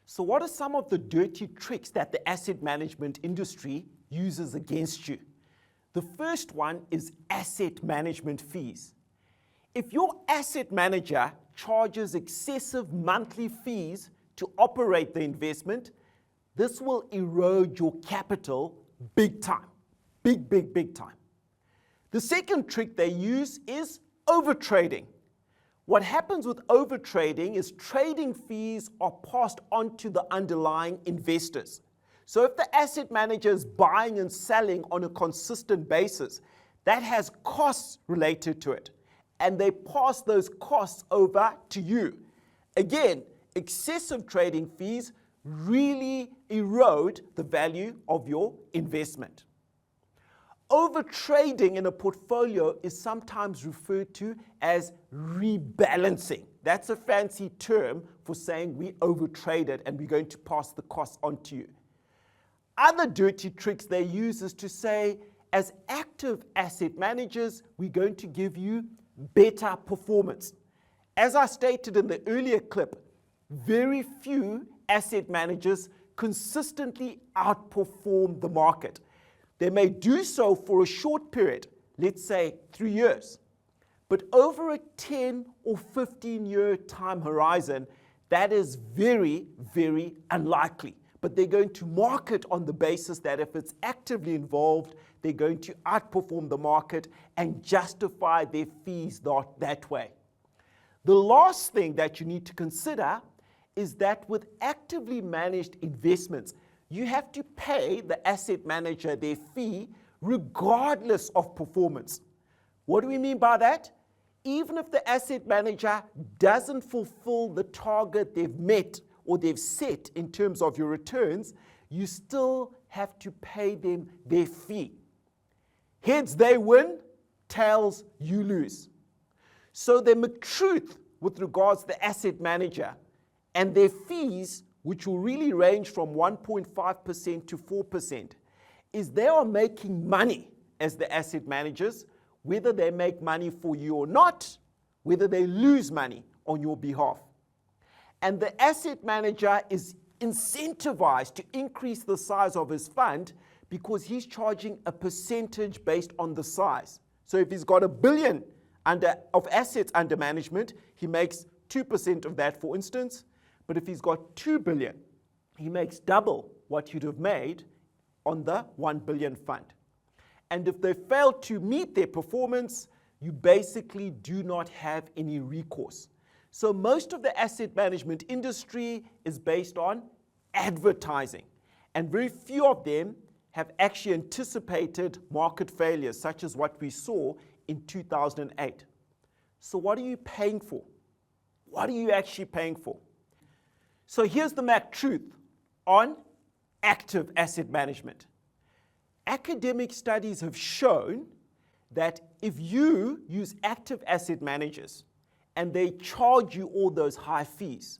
So what are some of the dirty tricks that the asset management industry uses against you? The first one is asset management fees. If your asset manager charges excessive monthly fees to operate the investment, this will erode your capital big time. Big time. The second trick they use is overtrading. What happens with overtrading is trading fees are passed on to the underlying investors. So if the asset manager is buying and selling on a consistent basis, that has costs related to it, and they pass those costs over to you. Again, excessive trading fees really erode the value of your investment. Overtrading in a portfolio is sometimes referred to as rebalancing. That's a fancy term for saying we overtraded and we're going to pass the cost on to you. Other dirty tricks they use is to say, as active asset managers, we're going to give you better performance. As I stated in the earlier clip, very few asset managers consistently outperform the market. They may do so for a short period, let's say 3 years. But over a 10 or 15-year time horizon, that is very unlikely. But they're going to market on the basis that if it's actively involved, they're going to outperform the market and justify their fees that way. The last thing that you need to consider is that with actively managed investments, you have to pay the asset manager their fee regardless of performance. What do we mean by that? Even if the asset manager doesn't fulfill the target they've met or they've set in terms of your returns, you still have to pay them their fee. Heads they win, tails you lose. So the truth with regards to the asset manager and their fees, which will really range from 1.5% to 4%, is they are making money as the asset managers, whether they make money for you or not, whether they lose money on your behalf. And the asset manager is incentivized to increase the size of his fund because he's charging a percentage based on the size. So if he's got $1 billion of assets under management, he makes 2% of that, for instance. But if he's got $2 billion, he makes double what you'd have made on the $1 billion fund. And if they fail to meet their performance, you basically do not have any recourse. So most of the asset management industry is based on advertising, and very few of them have actually anticipated market failures, such as what we saw in 2008. So what are you paying for? What are you actually paying for? So here's the truth on active asset management. Academic studies have shown that if you use active asset managers and they charge you all those high fees,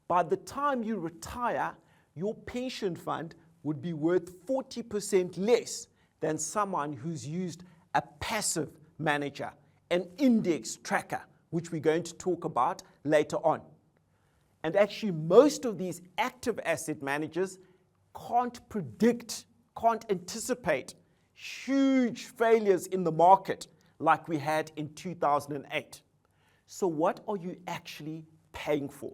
by the time you retire, your pension fund would be worth 40% less than someone who's used a passive manager, an index tracker, which we're going to talk about later on. And actually, most of these active asset managers can't predict, can't anticipate huge failures in the market like we had in 2008. So what are you actually paying for?